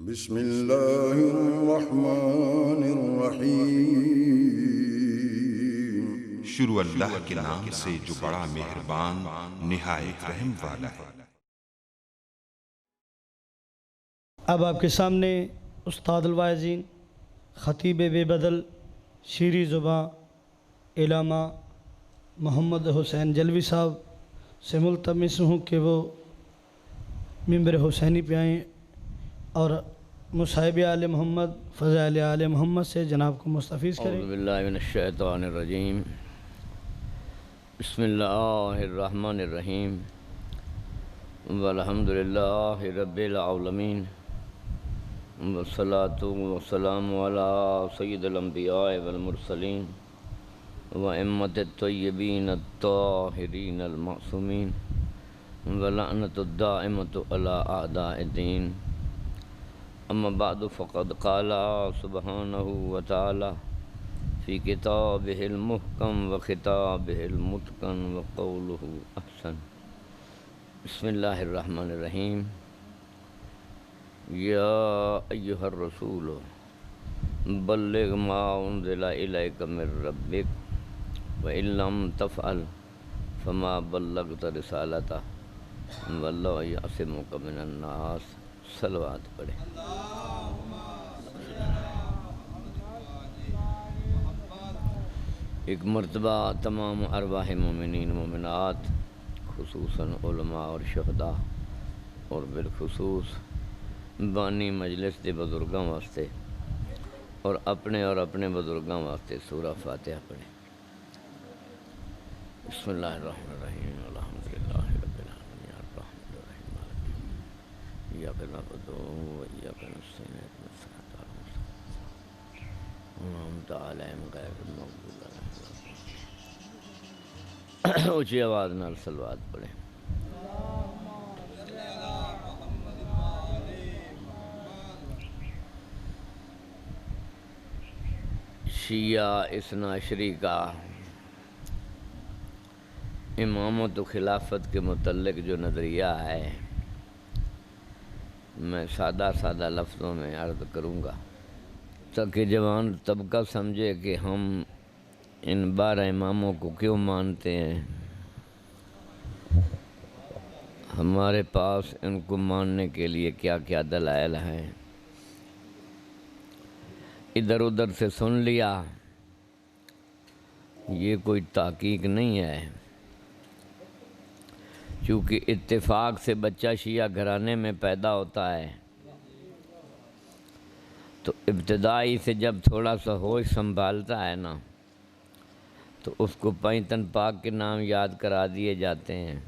بسم اللہ الرحمن الرحیم۔ شروع اللہ کے نام سے جو بڑا مہربان نہایت رحم والا ہے۔ اب آپ کے سامنے استاد الواعظین خطیب بے بدل شیریں زباں علامہ محمد حسین جلوی صاحب سے ملتمس ہوں کہ وہ ممبر حسینی پہ آئیں اور مصاحب آل محمد فضائل آل محمد سے جناب کو مستفیض کریں۔ اعوذ باللہ من الشیطان الرجیم، بسم اللہ الرحمن الرحیم، والحمدللہ رب العالمین، والصلاة والسلام علی سید الانبیاء والمرسلین وامت الطیبین الطاہرین المعصومین، ولعنت الدائمۃ علی اعداء الدین۔ اما بعد فقد قال سبحانہ وتعالی فی کتابہ المحکم وخطابہ المتقن وقولہ احسن۔ بسم اللہ الرحمن الرحیم، یا ایہا الرسول بلغ ما انزل الیک من ربک وإن لم تفعل فما بلغت رسالتہ واللہ یعصمک من الناس۔ صلوات پڑھیں۔ ایک مرتبہ تمام ارواح مومنین مومنات، خصوصاً علماء اور شہداء اور بالخصوص بانی مجلس دے بزرگاں واسطے اور اپنے بزرگاں واسطے سورہ فاتحہ پڑھیں۔ بسم اللہ الرحمن الرحیم، الحمدللہ رب العالمین، الرحمن الرحیم، مالک یوم الدین، ایاک نعبد و ایاک نستعین، اهدنا الصراط المستقیم، انعمت علیہم غیر المغضوب علیہم۔ اونچی آواز نال صلوات پڑھیں۔ شیعہ اثنا عشری کا امامت و خلافت کے متعلق جو نظریہ ہے، میں سادہ لفظوں میں عرض کروں گا تاکہ جوان طبقہ سمجھے کہ ہم ان 12 اماموں کو کیوں مانتے ہیں، ہمارے پاس ان کو ماننے کے لیے کیا کیا دلائل ہیں۔ ادھر ادھر سے سن لیا، یہ کوئی تحقیق نہیں ہے، چونکہ اتفاق سے بچہ شیعہ گھرانے میں پیدا ہوتا ہے تو ابتدائی سے جب تھوڑا سا ہوش سنبھالتا ہے نا تو اس کو پینتن پاک کے نام یاد کرا دیے جاتے ہیں،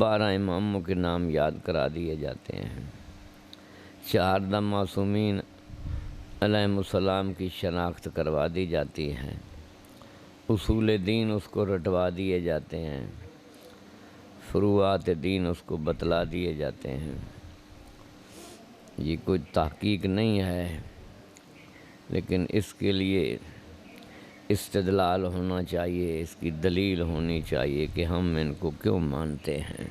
12 اماموں کے نام یاد کرا دیے جاتے ہیں، 4 معصومین علیہم السلام کی شناخت کروا دی جاتی ہے، اصول دین اس کو رٹوا دیے جاتے ہیں، فروعات دین اس کو بتلا دیے جاتے ہیں۔ یہ کوئی تحقیق نہیں ہے، لیکن اس کے لیے استدلال ہونا چاہیے، اس کی دلیل ہونی چاہیے کہ ہم ان کو کیوں مانتے ہیں۔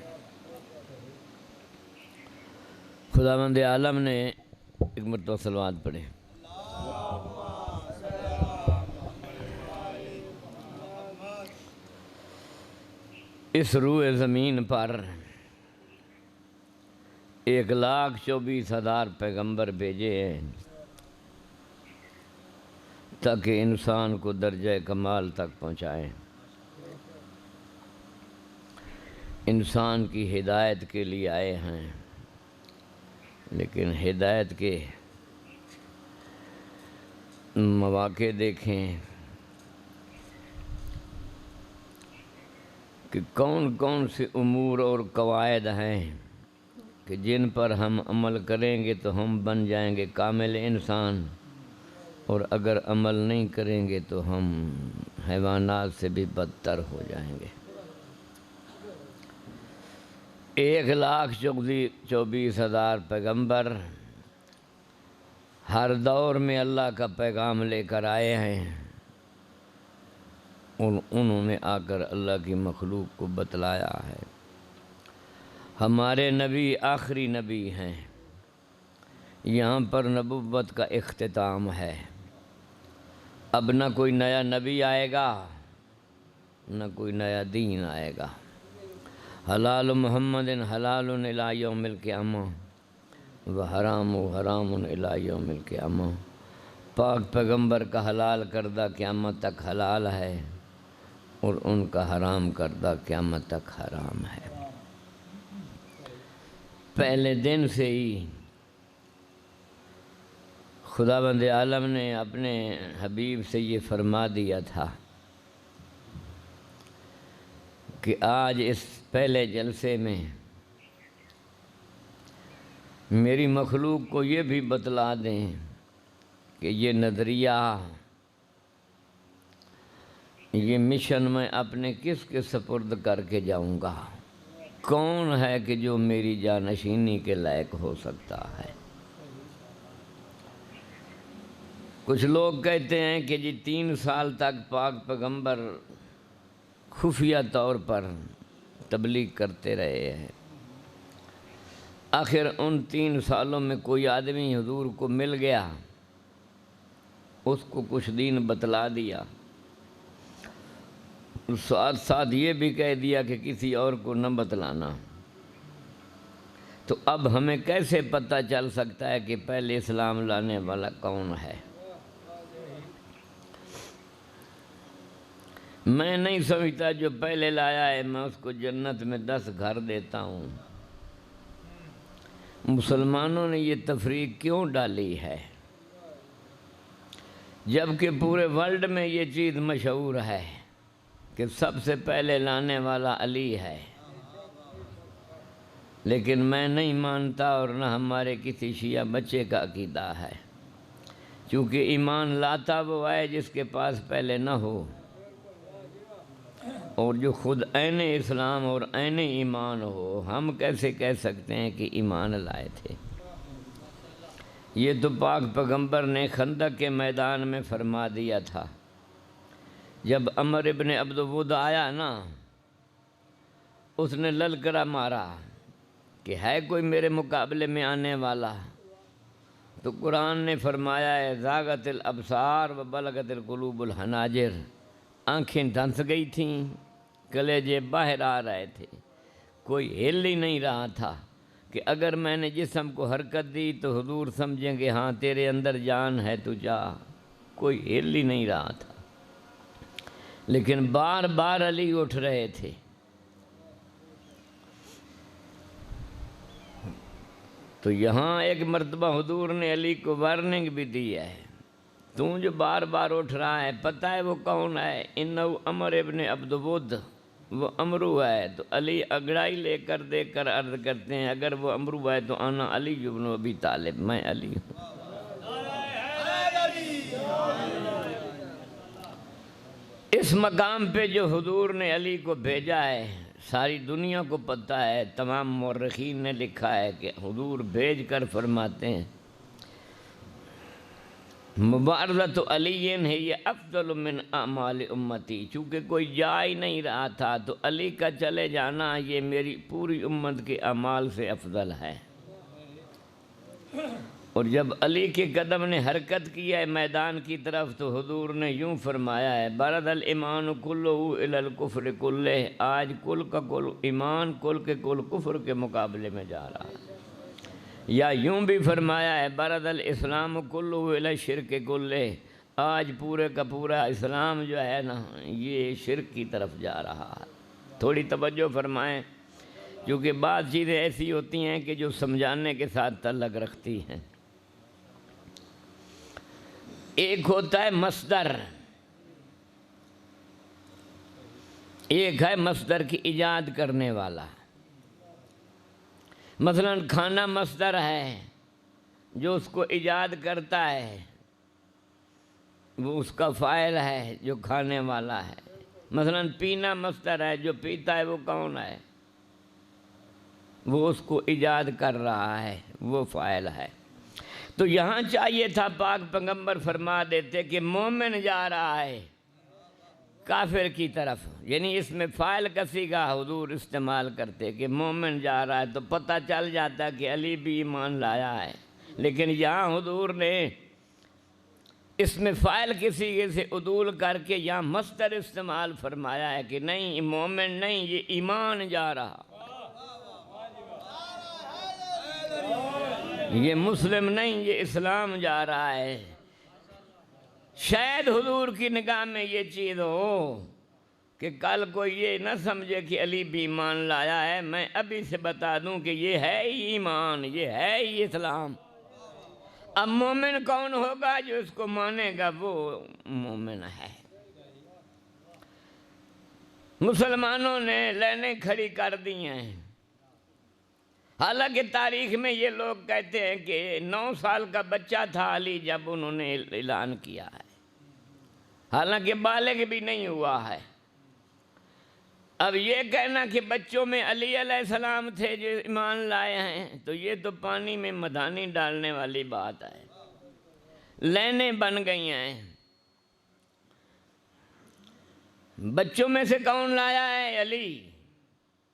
خداوند عالم نے ایک مرتبہ صلوات پڑھے۔ اس روئے زمین پر 1,24,000 پیغمبر بھیجے ہیں تاکہ انسان کو درجہ کمال تک پہنچائیں، انسان کی ہدایت کے لیے آئے ہیں، لیکن ہدایت کے مواقع دیکھیں کہ کون کون سے امور اور قواعد ہیں کہ جن پر ہم عمل کریں گے تو ہم بن جائیں گے کامل انسان، اور اگر عمل نہیں کریں گے تو ہم حیوانات سے بھی بدتر ہو جائیں گے۔ 1,24,000 پیغمبر ہر دور میں اللہ کا پیغام لے کر آئے ہیں، اور انہوں نے آ کر اللہ کی مخلوق کو بتلایا ہے۔ ہمارے نبی آخری نبی ہیں، یہاں پر نبوت کا اختتام ہے۔ اب نہ کوئی نیا نبی آئے گا، نہ کوئی نیا دین آئے گا۔ حلال محمد حلال الی یوم القیامہ و حرام حرام الی یوم القیامہ۔ پاک پیغمبر کا حلال کردہ قیامت تک حلال ہے، اور ان کا حرام کردہ قیامت تک حرام ہے۔ پہلے دن سے ہی خداوند عالم نے اپنے حبیب سے یہ فرما دیا تھا کہ آج اس پہلے جلسے میں میری مخلوق کو یہ بھی بتلا دیں کہ یہ نظریہ، یہ مشن میں اپنے کس کے سپرد کر کے جاؤں گا، کون ہے کہ جو میری جانشینی کے لائق ہو سکتا ہے۔ کچھ لوگ کہتے ہیں کہ جی 3 سال تک پاک پیغمبر خفیہ طور پر تبلیغ کرتے رہے ہیں، آخر ان 3 سالوں میں کوئی آدمی حضور کو مل گیا، اس کو کچھ دین بتلا دیا، ساتھ ساتھ یہ بھی کہہ دیا کہ کسی اور کو نہ بتلانا، تو اب ہمیں کیسے پتہ چل سکتا ہے کہ پہلے اسلام لانے والا کون ہے؟ میں نہیں سمجھتا جو پہلے لایا ہے میں اس کو جنت میں 10 گھر دیتا ہوں۔ مسلمانوں نے یہ تفریق کیوں ڈالی ہے جبکہ پورے ورلڈ میں یہ چیز مشہور ہے کہ سب سے پہلے لانے والا علی ہے؟ لیکن میں نہیں مانتا، اور نہ ہمارے کسی شیعہ بچے کا عقیدہ ہے، چونکہ ایمان لاتا وہ ہے جس کے پاس پہلے نہ ہو، اور جو خود عین اسلام اور عین ایمان ہو، ہم کیسے کہہ سکتے ہیں کہ ایمان لائے تھے؟ یہ تو پاک پیغمبر نے خندق کے میدان میں فرما دیا تھا۔ جب عمر ابن عبد ود آیا نا، اس نے للکرا مارا کہ ہے کوئی میرے مقابلے میں آنے والا؟ تو قرآن نے فرمایا ہے زاغت الابصار و بلغت القلوب الحناجر، آنکھیں دھنس گئی تھیں، کلیجے باہر آ رہے تھے، کوئی ہل ہی نہیں رہا تھا کہ اگر میں نے جسم کو حرکت دی تو حضور سمجھیں گے ہاں تیرے اندر جان ہے تو جا، کوئی ہل ہی نہیں رہا تھا، لیکن بار بار علی اٹھ رہے تھے۔ تو یہاں ایک مرتبہ حضور نے علی کو وارننگ بھی دی ہے، تو جو بار بار اٹھ رہا ہے پتہ ہے وہ کون ہے؟ انہو عمر ابن عبد ود، وہ امرو ہے۔ تو علی اگڑائی لے کر دیکھ کر عرض کرتے ہیں اگر وہ امرو ہے تو انا علی ابن ابی طالب، میں علی ہوں۔ اس مقام پہ جو حضور نے علی کو بھیجا ہے ساری دنیا کو پتہ ہے، تمام مورخین نے لکھا ہے کہ حضور بھیج کر فرماتے ہیں مبارزۃ علی ہے یہ افضل من اعمال امتی، چونکہ کوئی جا ہی نہیں رہا تھا تو علی کا چلے جانا یہ میری پوری امت کے اعمال سے افضل ہے۔ اور جب علی کے قدم نے حرکت کی ہے میدان کی طرف تو حضور نے یوں فرمایا ہے برد الایمان کلہ الی الکفر کلہ، آج کل کا کل ایمان کل کے کل کفر کے مقابلے میں جا رہا ہے۔ یا یوں بھی فرمایا ہے برد الاسلام کلہ الی الشرک کلہ، آج پورے کا پورا اسلام جو ہے نا یہ شرک کی طرف جا رہا ہے۔ تھوڑی توجہ فرمائیں کیونکہ بعض چیزیں ایسی ہوتی ہیں کہ جو سمجھانے کے ساتھ تعلق رکھتی ہیں۔ ایک ہوتا ہے مصدر، ایک ہے مصدر کی ایجاد کرنے والا۔ مثلا کھانا مصدر ہے، جو اس کو ایجاد کرتا ہے وہ اس کا فاعل ہے جو کھانے والا ہے۔ مثلا پینا مصدر ہے، جو پیتا ہے وہ کون ہے؟ وہ اس کو ایجاد کر رہا ہے، وہ فاعل ہے۔ تو یہاں چاہیے تھا پاک پیغمبر فرما دیتے کہ مومن جا رہا ہے کافر کی طرف، یعنی اس میں فاعل کا صیغہ حضور استعمال کرتے کہ مومن جا رہا ہے، تو پتہ چل جاتا کہ علی بھی ایمان لایا ہے۔ لیکن یہاں حضور نے اس میں فاعل کے صیغے سے عدول کر کے یہاں مصدر استعمال فرمایا ہے کہ نہیں مومن نہیں، یہ ایمان جا رہا، یہ مسلم نہیں، یہ اسلام جا رہا ہے۔ شاید حضور کی نگاہ میں یہ چیز ہو کہ کل کو یہ نہ سمجھے کہ علی بھی ایمان لایا ہے، میں ابھی سے بتا دوں کہ یہ ہے ہی ایمان، یہ ہے ہی اسلام۔ اب مومن کون ہوگا؟ جو اس کو مانے گا وہ مومن ہے۔ مسلمانوں نے لائنیں کھڑی کر دی ہیں، حالانکہ تاریخ میں یہ لوگ کہتے ہیں کہ 9 سال کا بچہ تھا علی جب انہوں نے اعلان کیا ہے، حالانکہ بالغ بھی نہیں ہوا ہے۔ اب یہ کہنا کہ بچوں میں علی علیہ السلام تھے جو ایمان لائے ہیں، تو یہ تو پانی میں مدانی ڈالنے والی بات ہے، لائنیں بن گئی ہیں۔ بچوں میں سے کون لایا ہے؟ علی۔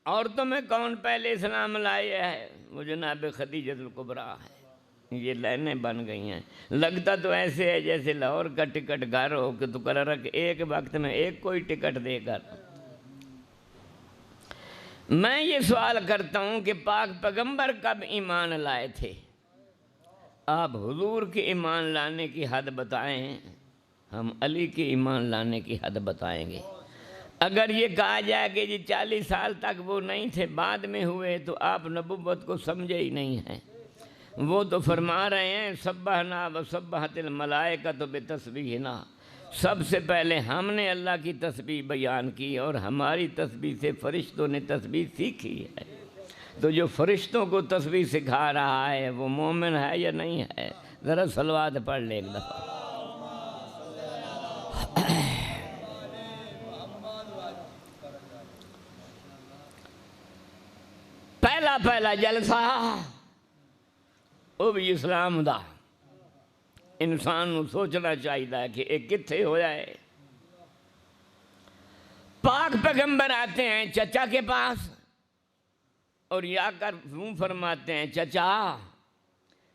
عورتوں میں کون پہلے اسلام لائے ہے؟ وہ جناب خدیجہ الکبریٰ ہے۔ یہ لائنیں بن گئی ہیں۔ لگتا تو ایسے ہے جیسے لاہور کا ٹکٹ گھر ہو کہ تو قرار کہ ایک وقت میں ایک کوئی ٹکٹ دے کر۔ میں یہ سوال کرتا ہوں کہ پاک پیغمبر کب ایمان لائے تھے؟ آپ حضور کے ایمان لانے کی حد بتائیں، ہم علی کے ایمان لانے کی حد بتائیں گے۔ اگر یہ کہا جائے کہ جی 40 سال تک وہ نہیں تھے، بعد میں ہوئے، تو آپ نبوت کو سمجھے ہی نہیں ہیں۔ وہ تو فرما رہے ہیں سبحنا وسبحت الملائکۃ بتسبیحنا، سب سے پہلے ہم نے اللہ کی تسبیح بیان کی اور ہماری تسبیح سے فرشتوں نے تسبیح سیکھی ہے۔ تو جو فرشتوں کو تسبیح سکھا رہا ہے وہ مومن ہے یا نہیں ہے؟ ذرا صلوات پڑھ لے ایک دفعہ۔ پہلا جلسہ وہ بھی اسلام دا، انسان کو سوچنا چاہیے کہ ایک کتھے ہو جائے۔ پاک پیغمبر آتے ہیں چچا کے پاس اور یا کر فرماتے ہیں چچا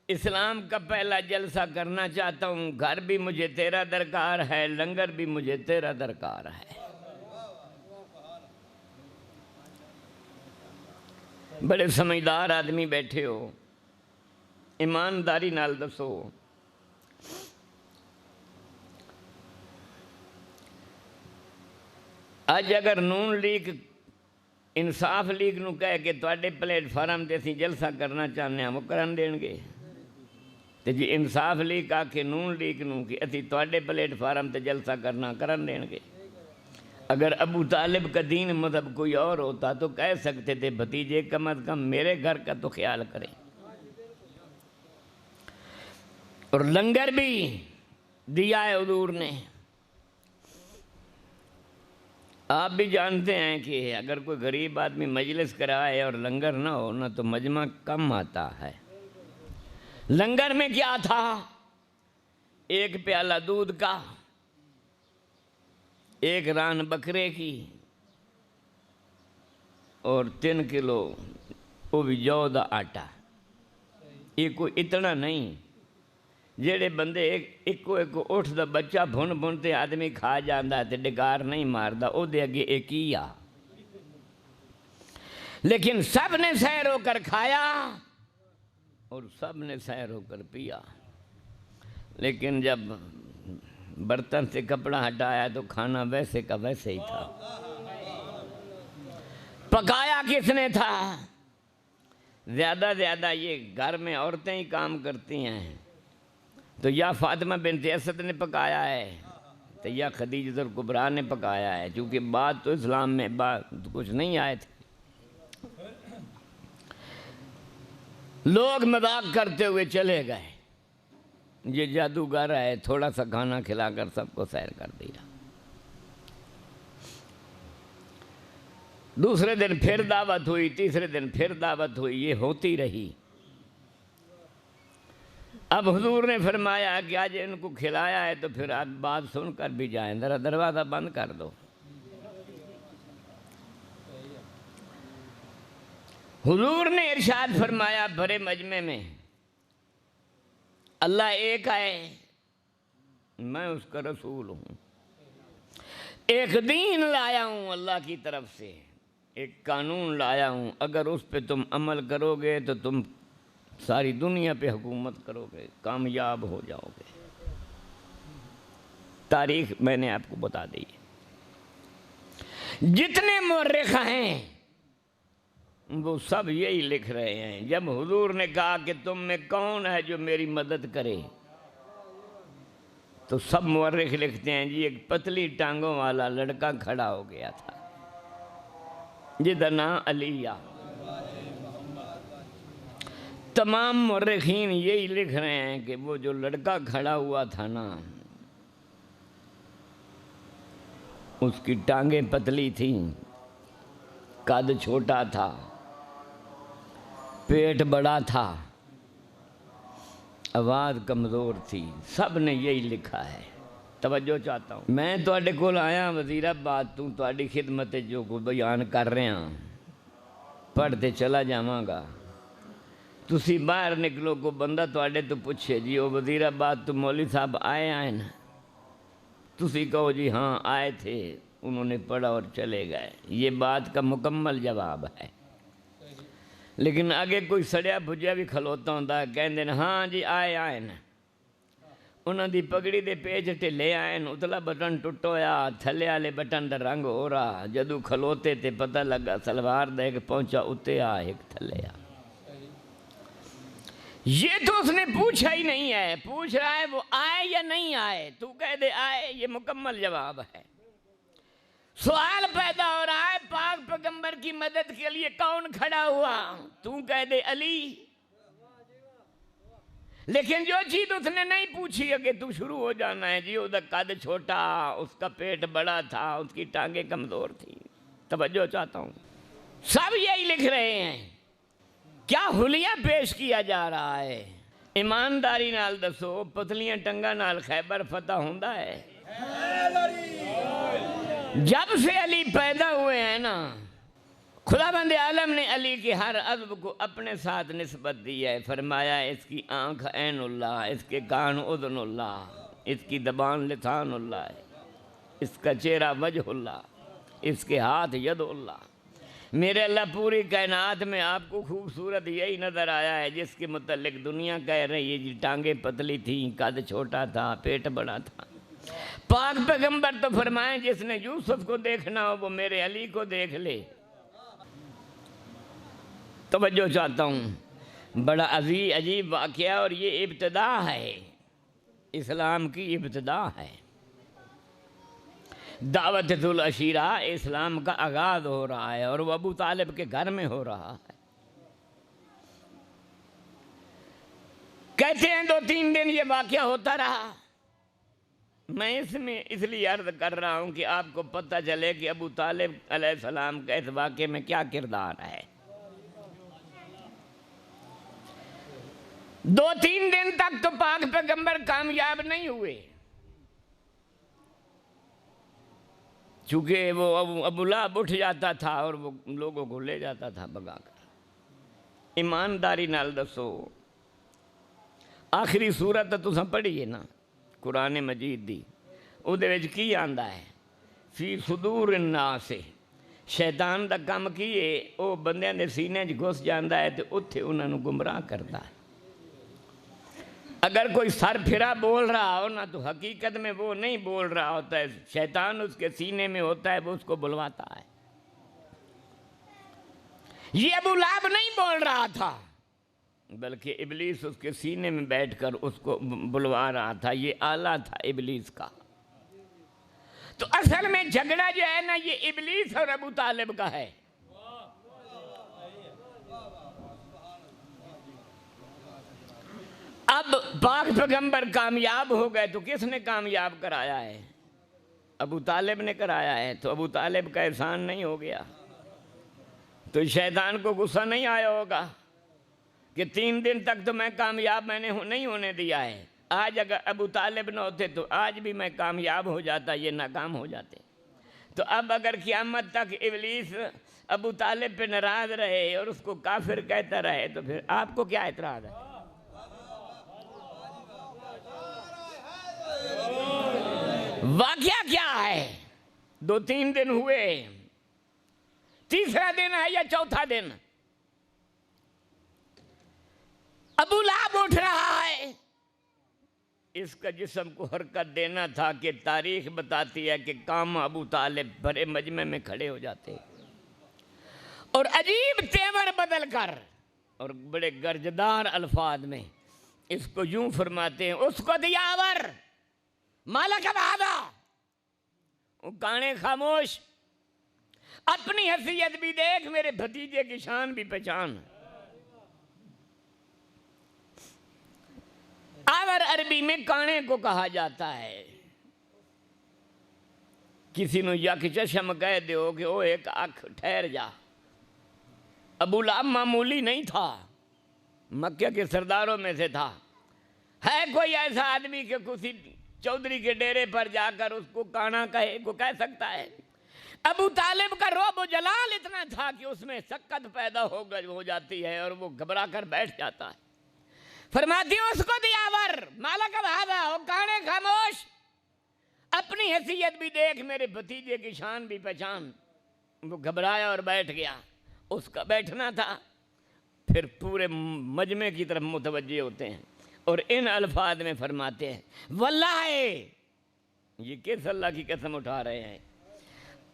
اسلام کا پہلا جلسہ کرنا چاہتا ہوں، گھر بھی مجھے تیرا درکار ہے، لنگر بھی مجھے تیرا درکار ہے۔ بڑے سمجھدار آدمی بیٹھے ہو، ایمانداری نال دسو، اج اگر نون لیگ انصاف لیگ نو کہے کہ تواڈے پلیٹ فارم تے اسی جلسہ کرنا چاہنے ہیں، وہ کرن دین گے؟ تے جی انصاف لیگ آ کے نون لیگ نو کہ اسی تواڈے پلیٹ فارم تے جلسہ کرنا کرن دین گے؟ اگر ابو طالب کا دین مذہب کوئی اور ہوتا تو کہہ سکتے تھے بھتیجے کم از کم میرے گھر کا تو خیال کریں۔ اور لنگر بھی دیا ہے حضور نے۔ آپ بھی جانتے ہیں کہ اگر کوئی غریب آدمی مجلس کرائے اور لنگر نہ ہو نا تو مجمع کم آتا ہے۔ لنگر میں کیا تھا؟ ایک پیالہ دودھ کا، ایک ران بکرے کی اور 3 کلو وہ بھی جو دا آٹا۔ یہ کوئی اتنا نہیں، جیڑے بندے ایک اٹھ دا بچہ بھن بھنتے آدمی کھا جاندہ تے ڈگار نہیں ماردہ، او دے اگے ایک ہی آ، لیکن سب نے سیر ہو کر کھایا اور سب نے سیر ہو کر پیا۔ لیکن جب برتن سے کپڑا ہٹایا تو کھانا ویسے کا ویسے ہی تھا۔ پکایا کس نے تھا؟ زیادہ یہ گھر میں عورتیں ہی کام کرتی ہیں، تو یا فاطمہ بنت اسد نے پکایا ہے تو یا خدیجہ الکبریٰ نے پکایا ہے، چونکہ بات تو اسلام میں بات کچھ نہیں آئے تھے۔ لوگ مذاق کرتے ہوئے چلے گئے، یہ جادوگر ہے، تھوڑا سا کھانا کھلا کر سب کو سیر کر دیا۔ دوسرے دن پھر دعوت ہوئی، تیسرے دن پھر دعوت ہوئی، یہ ہوتی رہی۔ اب حضور نے فرمایا کہ آج ان کو کھلایا ہے تو پھر آپ بات سن کر بھی جائیں، ذرا دروازہ بند کر دو۔ حضور نے ارشاد فرمایا بڑے مجمع میں اللہ ایک ہے، میں اس کا رسول ہوں، ایک دین لایا ہوں اللہ کی طرف سے، ایک قانون لایا ہوں، اگر اس پہ تم عمل کرو گے تو تم ساری دنیا پہ حکومت کرو گے، کامیاب ہو جاؤ گے۔ تاریخ میں نے آپ کو بتا دی ہے، جتنے مورخ ہیں وہ سب یہی لکھ رہے ہیں۔ جب حضور نے کہا کہ تم میں کون ہے جو میری مدد کرے، تو سب مورخ لکھتے ہیں جی ایک پتلی ٹانگوں والا لڑکا کھڑا ہو گیا تھا جدھر نام علی۔ تمام مورخین یہی لکھ رہے ہیں کہ وہ جو لڑکا کھڑا ہوا تھا نا، اس کی ٹانگیں پتلی تھیں، قد چھوٹا تھا، پیٹ بڑا تھا، آواز کمزور تھی، سب نے یہی لکھا ہے۔ توجہ چاہتا ہوں، میں تواڈے کول آیا وزیر آباد تو تواڈی خدمت جو کو بیان کر رہے ہیں پڑھتے چلا جاواں گا، تسی باہر نکلو کو بندہ تواڈے تو پوچھے جی وہ وزیر آباد تو مولوی صاحب آئے نا، تسی کہو جی ہاں آئے تھے، انہوں نے پڑھا اور چلے گئے، یہ بات کا مکمل جواب ہے۔ لیکن آگے کوئی سڑیا بھجیا بھی کھلوتا ہوتا ہے، کہندے ہاں جی آئے نا، انہاں دی پگڑی دے پیج ٹھلے آئے، اتلا بٹن ٹوٹ ہویا، تھلے والے بٹن دا رنگ ہو رہا، جدو کھلوتے تے پتہ لگا سلوار دے کے پہنچا اتے آ ایک تھلے آ۔ یہ تو اس نے پوچھا ہی نہیں ہے، پوچھ رہا ہے وہ آئے یا نہیں آئے، تو کہہ دے آئے، یہ مکمل جواب ہے۔ سوال پیدا ہو رہا ہے پاک پیغمبر کی مدد کے لیے کون کھڑا ہوا، تو کہہ دے علی۔ لیکن جو چیز اس نے نہیں پوچھی ہے کہ تو شروع ہو جانا ہے جی اس کا قد چھوٹا، اس کا پیٹ بڑا تھا، اس کی ٹانگیں کمزور تھی۔ توجہ چاہتا ہوں، سب یہی لکھ رہے ہیں، کیا حلیہ پیش کیا جا رہا ہے؟ ایمانداری نال دسو، پتلیاں ٹنگا نال خیبر فتح ہوندا ہے؟ جب سے علی پیدا ہوئے ہیں نا، خداوند عالم نے علی کے ہر عضو کو اپنے ساتھ نسبت دی ہے، فرمایا اس کی آنکھ عین اللہ، اس کے کان اذن اللہ، اس کی زبان لسان اللہ ہے، اس کا چہرہ وجہ اللہ، اس کے ہاتھ ید اللہ۔ میرے اللہ پوری کائنات میں آپ کو خوبصورت یہی نظر آیا ہے جس کے متعلق دنیا کہہ رہی ہے جی ٹانگیں پتلی تھیں، قد چھوٹا تھا، پیٹ بڑا تھا۔ پاک پیغمبر تو فرمائیں جس نے یوسف کو دیکھنا ہو وہ میرے علی کو دیکھ لے۔ توجہ چاہتا ہوں، بڑا عجیب واقعہ، اور یہ ابتدا ہے، اسلام کی ابتدا ہے۔ دعوت العشیرہ اسلام کا آغاز ہو رہا ہے اور وہ ابو طالب کے گھر میں ہو رہا ہے۔ کہتے ہیں 2-3 دن یہ واقعہ ہوتا رہا۔ میں اس لیے عرض کر رہا ہوں کہ آپ کو پتہ چلے کہ ابو طالب علیہ السلام کا اس واقعے میں کیا کردار ہے۔ 2-3 دن تک تو پاک پیغمبر کامیاب نہیں ہوئے، چونکہ وہ ابو لہب اٹھ جاتا تھا اور وہ لوگوں کو لے جاتا تھا بگا کر۔ ایمانداری نال دسو، آخری سورت تساں پڑھی ہے نا قرآن مجید دی، او دے وچ کی آندا ہے؟ فی صدور الناس، شیطان دا کام کیے او بندیاں دے سینے وچ گھس جاندا ہے تے اوتھے انہاں نوں گمراہ کردا ہے۔ اگر کوئی سر پھرا بول رہا ہو نا تو حقیقت میں وہ نہیں بول رہا ہوتا ہے، شیطان اس کے سینے میں ہوتا ہے، وہ اس کو بلواتا ہے۔ یہ ابو لہب نہیں بول رہا تھا بلکہ ابلیس اس کے سینے میں بیٹھ کر اس کو بلوا رہا تھا، یہ آلہ تھا ابلیس کا۔ تو اصل میں جھگڑا جو ہے نا یہ ابلیس اور ابو طالب کا ہے۔ اب پاک پیغمبر کامیاب ہو گئے تو کس نے کامیاب کرایا ہے؟ ابو طالب نے کرایا ہے، تو ابو طالب کا احسان نہیں ہو گیا؟ تو شیطان کو غصہ نہیں آیا ہوگا کہ 3 دن تک تو میں کامیاب میں نے نہیں ہونے دیا ہے، آج اگر ابو طالب نہ ہوتے تو آج بھی میں کامیاب ہو جاتا، یہ ناکام ہو جاتے۔ تو اب اگر قیامت تک ابلیس ابو طالب پہ ناراض رہے اور اس کو کافر کہتا رہے تو پھر آپ کو کیا اعتراض ہے؟ واقعہ کیا ہے؟ 2-3 دن ہوئے، تیسرا دن ہے یا چوتھا دن، ابو لہب اٹھ رہا ہے۔ اس کا جسم کو حرکت دینا تھا کہ تاریخ بتاتی ہے کہ کام ابو طالب بڑے مجمع میں کھڑے ہو جاتے اور عجیب تیور بدل کر اور بڑے گرجدار الفاظ میں اس کو یوں فرماتے ہیں، اس کو دیاور مالک بہادا، وہ کانے خاموش، اپنی حیثیت بھی دیکھ، میرے بھتیجے کی شان بھی پہچان۔ آور عربی میں کانے کو کہا جاتا ہے۔ کسی نے یک چشم کہہ دیو کہ وہ ایک آنکھ ٹھہر جا۔ ابو لہب معمولی نہیں تھا، مکہ کے سرداروں میں سے تھا۔ ہے کوئی ایسا آدمی کہ کسی چودھری کے ڈیرے پر جا کر اس کو کانا کہہ سکتا ہے؟ ابو طالب کا رعب و جلال اتنا تھا کہ اس میں سکت پیدا ہو جاتی ہے اور وہ گھبرا کر بیٹھ جاتا ہے۔ فرماتی اس کو دیاور مالک بہادا، وہ کانے خاموش، اپنی حیثیت بھی دیکھ، میرے بھتیجے کی شان بھی پہچان۔ وہ گھبرایا اور بیٹھ گیا۔ اس کا بیٹھنا تھا۔ پھر پورے مجمع کی طرف متوجہ ہوتے ہیں اور ان الفاظ میں فرماتے ہیں، واللہ، یہ کس اللہ کی قسم اٹھا رہے ہیں،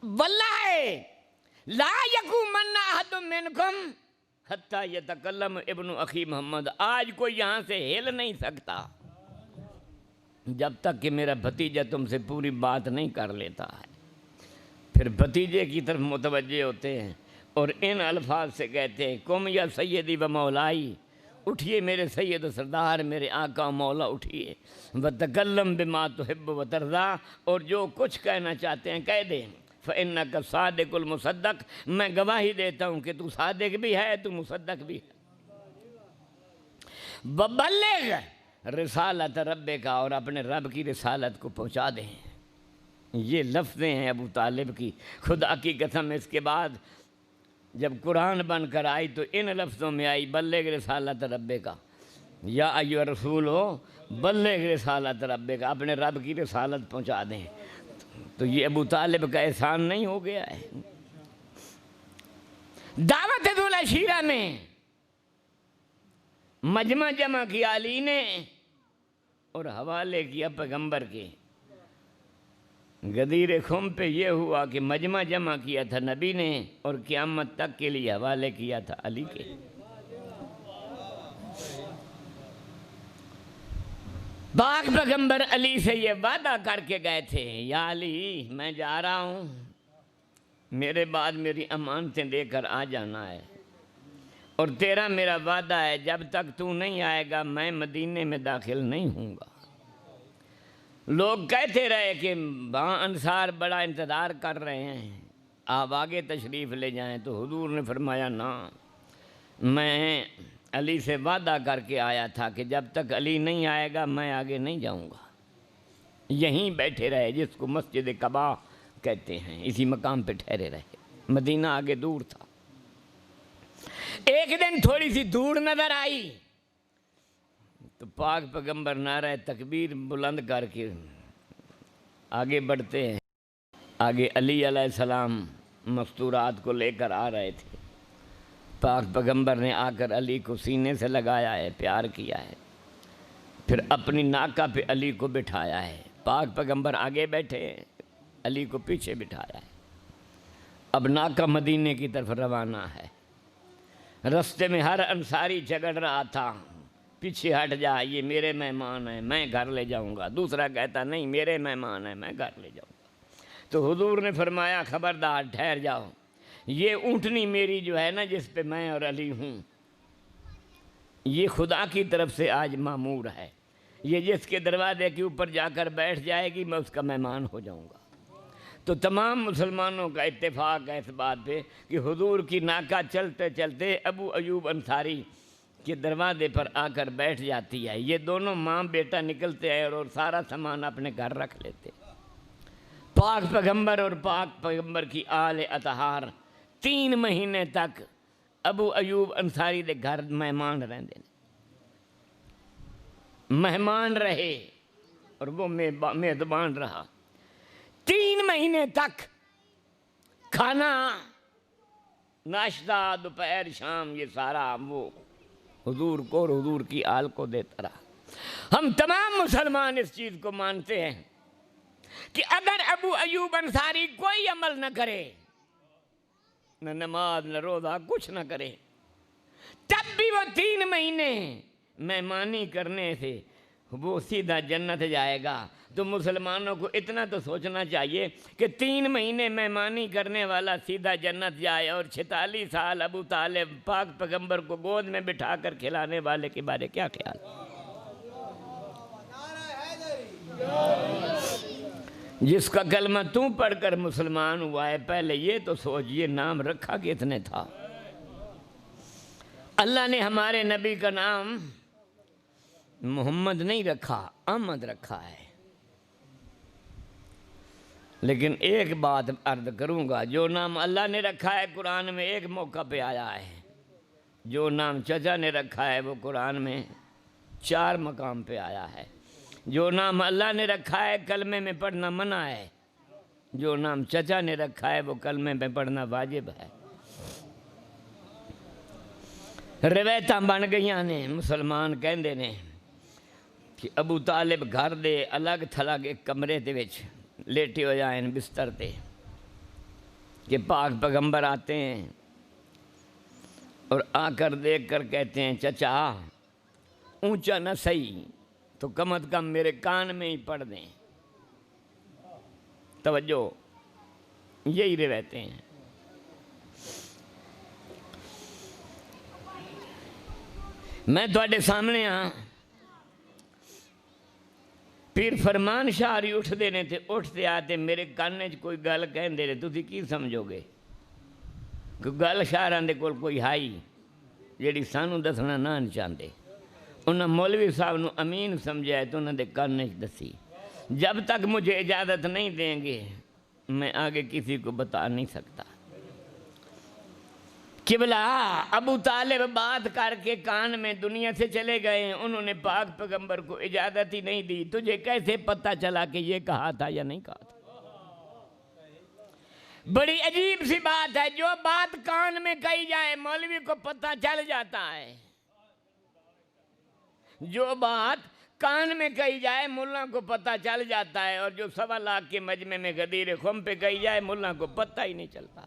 واللہ لا یقومن احد منکم حتی یتکلم ابن اخی محمد، آج کوئی یہاں سے ہل نہیں سکتا جب تک کہ میرا بھتیجا تم سے پوری بات نہیں کر لیتا ہے۔ پھر بھتیجے کی طرف متوجہ ہوتے ہیں اور ان الفاظ سے کہتے ہیں، قم یا سیدی و مولائی، اٹھیے میرے سید و سردار، میرے آقا و مولا، اٹھیے، وتکلم بما تحب و ترضا، اور جو کچھ کہنا چاہتے ہیں کہہ دیں۔ فإنک صادق المصدق، میں گواہی دیتا ہوں کہ تو صادق بھی ہے، تو مصدق بھی ہے۔ وبلغ رسالت ربک، اور اپنے رب کی رسالت کو پہنچا دیں۔ یہ لفظیں ہیں ابو طالب کی، خدا کی قسم اس کے بعد جب قرآن بن کر آئی تو ان لفظوں میں آئی، بلغ رسالت ربک، یا ایھا الرسول بلغ رسالت ربک، اپنے رب کی رسالت پہنچا دیں۔ تو یہ ابو طالب کا احسان نہیں ہو گیا ہے؟ دعوت ذوالعشیرہ میں مجمع جمع کیا علی نے اور حوالے کیا پیغمبر کے۔ غدیر خم پہ یہ ہوا کہ مجمع جمع کیا تھا نبی نے اور قیامت تک کے لیے حوالے کیا تھا علی کے۔ پاک پیغمبر علی سے یہ وعدہ کر کے گئے تھے، یا علی میں جا رہا ہوں، میرے بعد میری امانتیں دے کر آ جانا ہے، اور تیرا میرا وعدہ ہے جب تک تو نہیں آئے گا میں مدینے میں داخل نہیں ہوں گا۔ لوگ کہتے رہے کہ وہاں انصار بڑا انتظار کر رہے ہیں، آپ آگے تشریف لے جائیں، تو حضور نے فرمایا نا، میں علی سے وعدہ کر کے آیا تھا کہ جب تک علی نہیں آئے گا میں آگے نہیں جاؤں گا، یہیں بیٹھے رہے، جس کو مسجد قباء کہتے ہیں، اسی مقام پہ ٹھہرے رہے، مدینہ آگے دور تھا۔ ایک دن تھوڑی سی دور نظر آئی تو پاک پیغمبر نعرہ تکبیر بلند کر کے آگے بڑھتے ہیں۔ آگے علی علیہ السلام مستورات کو لے کر آ رہے تھے۔ پاک پیغمبر نے آ کر علی کو سینے سے لگایا ہے، پیار کیا ہے، پھر اپنی ناکہ پہ علی کو بٹھایا ہے۔ پاک پیغمبر آگے بیٹھے، علی کو پیچھے بٹھایا ہے۔ اب ناکہ مدینے کی طرف روانہ ہے۔ رستے میں ہر انصاری جھگڑ رہا تھا، پیچھے ہٹ جا، یہ میرے مہمان ہیں، میں گھر لے جاؤں گا۔ دوسرا کہتا نہیں، میرے مہمان ہیں، میں گھر لے جاؤں گا۔ تو حضور نے فرمایا خبردار، ٹھہر جاؤ، یہ اونٹنی میری جو ہے نا جس پہ میں اور علی ہوں، یہ خدا کی طرف سے آج مامور ہے، یہ جس کے دروازے کے اوپر جا کر بیٹھ جائے گی میں اس کا مہمان ہو جاؤں گا۔ تو تمام مسلمانوں کا اتفاق ہے اس بات پہ کہ حضور کی ناکہ چلتے چلتے ابو ایوب انصاری کے دروازے پر آ کر بیٹھ جاتی ہے۔ یہ دونوں ماں بیٹا نکلتے ہیں اور سارا سامان اپنے گھر رکھ لیتے۔ پاک پیغمبر اور پاک پیغمبر کی آل اطہار 3 مہینے تک ابو ایوب انصاری دے گھر مہمان رہندے، مہمان رہے اور وہ میزبان رہا۔ 3 مہینے تک کھانا ناشتہ دوپہر شام یہ سارا وہ حضور کو اور حضور کی آل کو دیتا رہا۔ ہم تمام مسلمان اس چیز کو مانتے ہیں کہ اگر ابو ایوب انصاری کوئی عمل نہ کرے، نہ نماز نہ روزہ کچھ نہ کرے، تب بھی وہ 3 مہینے مہمانی کرنے سے وہ سیدھا جنت جائے گا۔ تو مسلمانوں کو اتنا تو سوچنا چاہیے کہ 3 مہینے مہمانی کرنے والا سیدھا جنت جائے، اور 46 سال ابو طالب پاک پیغمبر کو گود میں بٹھا کر کھلانے والے کے بارے کیا خیال؟ جس کا کلمہ تو پڑھ کر مسلمان ہوا ہے، پہلے یہ تو سوچ یہ نام رکھا کتنے تھا؟ اللہ نے ہمارے نبی کا نام محمد نہیں رکھا، احمد رکھا ہے۔ لیکن ایک بات عرض کروں گا، جو نام اللہ نے رکھا ہے قرآن میں ایک موقع پہ آیا ہے، جو نام چچا نے رکھا ہے وہ قرآن میں 4 مقام پہ آیا ہے۔ جو نام اللہ نے رکھا ہے کلمے میں پڑھنا منع ہے، جو نام چچا نے رکھا ہے وہ کلمے میں پڑھنا واجب ہے۔ روایتاں بن گئیاں نے، مسلمان کہندے نے کہ ابو طالب گھر دے الگ تھلگ ایک کمرے دے وچ لیٹے ہو جائیں بستر تے کہ پاک پیغمبر آتے ہیں اور آ کر دیکھ کر کہتے ہیں چچا اونچا نہ صحیح تو کم از کم میرے کان میں ہی پڑھ دیں۔ توجہ، یہی روایتیں ہیں۔ میں تواڈے سامنے ہاں، پیر فرمان شاہری اٹھتے نے تے اٹھتے آتے میرے کانے چ کوئی گل کہندے نے، تسی کی سمجھو گے کہ گل شاہراں دے کول کوئی ہائی جیڑی سانو دسنا نہ چاہتے؟ انہاں مولوی صاحب نو امین سمجھا ہے تو انہاں دے کانے چ دسی، جب تک مجھے اجازت نہیں دیں گے میں آگے کسی کو بتا نہیں سکتا۔ قبلہ ابو طالب بات کر کے کان میں دنیا سے چلے گئے ہیں، انہوں نے پاک پیغمبر کو اجازت ہی نہیں دی۔ تجھے کیسے پتہ چلا کہ یہ کہا تھا یا نہیں کہا تھا؟ بڑی عجیب سی بات ہے، جو بات کان میں کہی جائے مولوی کو پتہ چل جاتا ہے، جو بات کان میں کہی جائے ملا کو پتہ چل جاتا ہے، اور جو 1.25 لاکھ کے مجمع میں غدیر خم پہ کہی جائے ملا کو پتہ ہی نہیں چلتا۔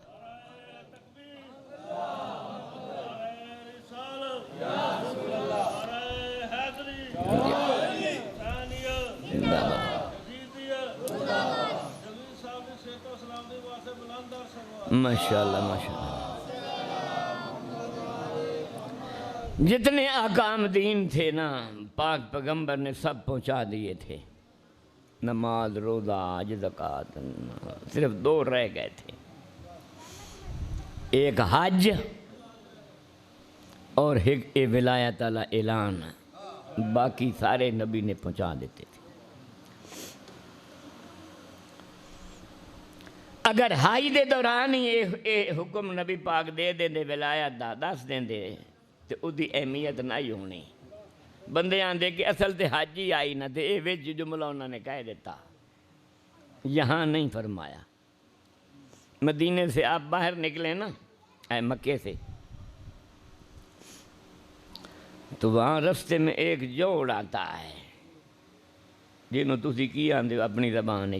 ماشاءاللہ ماشاءاللہ، جتنے احکام دین تھے نا پاک پیغمبر نے سب پہنچا دیے تھے۔ نماز، روزہ، حج، زکوٰۃ، صرف 2 رہ گئے تھے، ایک حج اور ایک ولایت والا اعلان، باقی سارے نبی نے پہنچا دیتے تھے۔ اگر حج دے دوران ہی اے حکم نبی پاک دے دے ولایت دا دس دے تو اس دی اہمیت نہیں ہونی۔ بندے آندے کہ اصل تے حج ہی آئی نہ تے اے وچ جملہ انہوں نے کہہ دیتا، یہاں نہیں فرمایا۔ مدینے سے آپ باہر نکلے نا اے مکے سے، تو وہاں رستے میں ایک جوڑ آتا ہے جنہوں تسی کی آندے اپنی زبان ہے،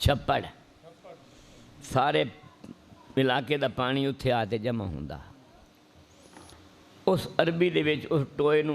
چھپڑ، سارے علاقے دا پانی اتھے آتے جمع ہوندا۔ اس عربی دے وچ اس ٹوئے نو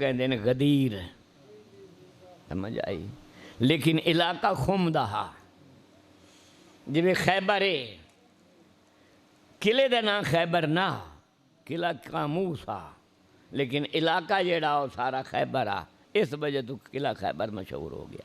کہہ دینے غدیر، سمجھ آئی؟ لیکن علاقہ خم دا جویں خیبر ہے، قلعے دا نام خیبر نہ، قلعہ قاموس آ، لیکن علاقہ جیڑا وہ سارا خیبر آ، اس وجہ تو قلعہ خیبر مشہور ہو گیا۔